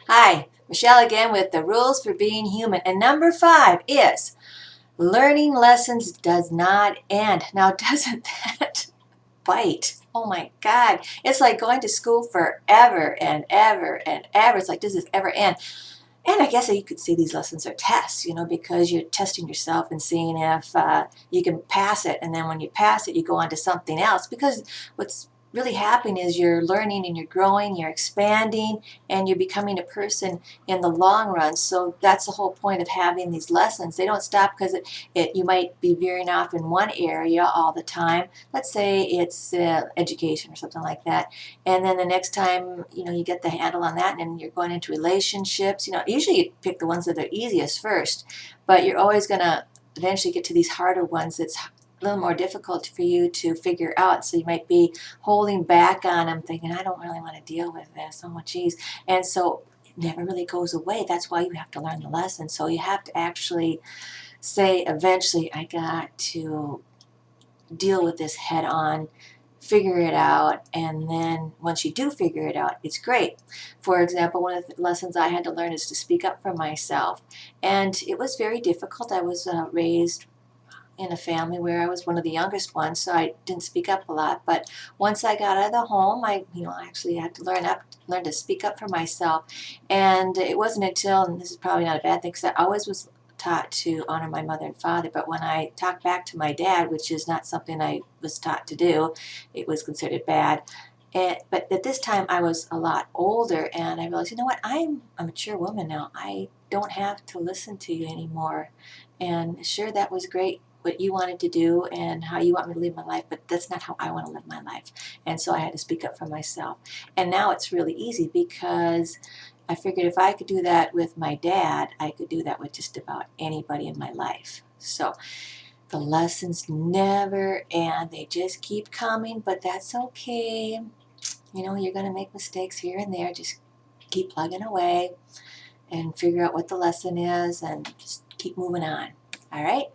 Hi, Michelle again with the rules for being human. And number 5 is learning lessons does not end. Now, doesn't that bite? Oh my God. It's like going to school forever and ever and ever. It's like, does this ever end? And I guess you could say these lessons are tests, because you're testing yourself and seeing if you can pass it. And then when you pass it, you go on to something else. Because what's really happening is you're learning and you're growing, you're expanding, and you're becoming a person in the long run. So that's the whole point of having these lessons. They don't stop because you might be veering off in one area all the time. Let's say it's education or something like that. And then the next time, you get the handle on that and you're going into relationships, usually you pick the ones that are easiest first, but you're always going to eventually get to these harder ones that's a little more difficult for you to figure out. So you might be holding back on them thinking, I don't really want to deal with this. Oh, geez. And so it never really goes away. That's why you have to learn the lesson. So you have to actually say, eventually, I got to deal with this head on, figure it out, and then once you do figure it out, it's great. For example, one of the lessons I had to learn is to speak up for myself, and it was very difficult. I was raised in a family where I was one of the youngest ones, so I didn't speak up a lot. But once I got out of the home, I actually had to learn to speak up for myself. And it wasn't until, and this is probably not a bad thing, because I always was taught to honor my mother and father, but when I talked back to my dad, which is not something I was taught to do, it was considered bad. But at this time, I was a lot older, and I realized, you know what, I'm a mature woman now. I don't have to listen to you anymore. And sure, that was great what you wanted to do and how you want me to live my life, but that's not how I want to live my life. And so I had to speak up for myself. And now it's really easy because I figured if I could do that with my dad, I could do that with just about anybody in my life. So the lessons never end. They just keep coming, but that's okay. You're going to make mistakes here and there. Just keep plugging away and figure out what the lesson is and just keep moving on. All right?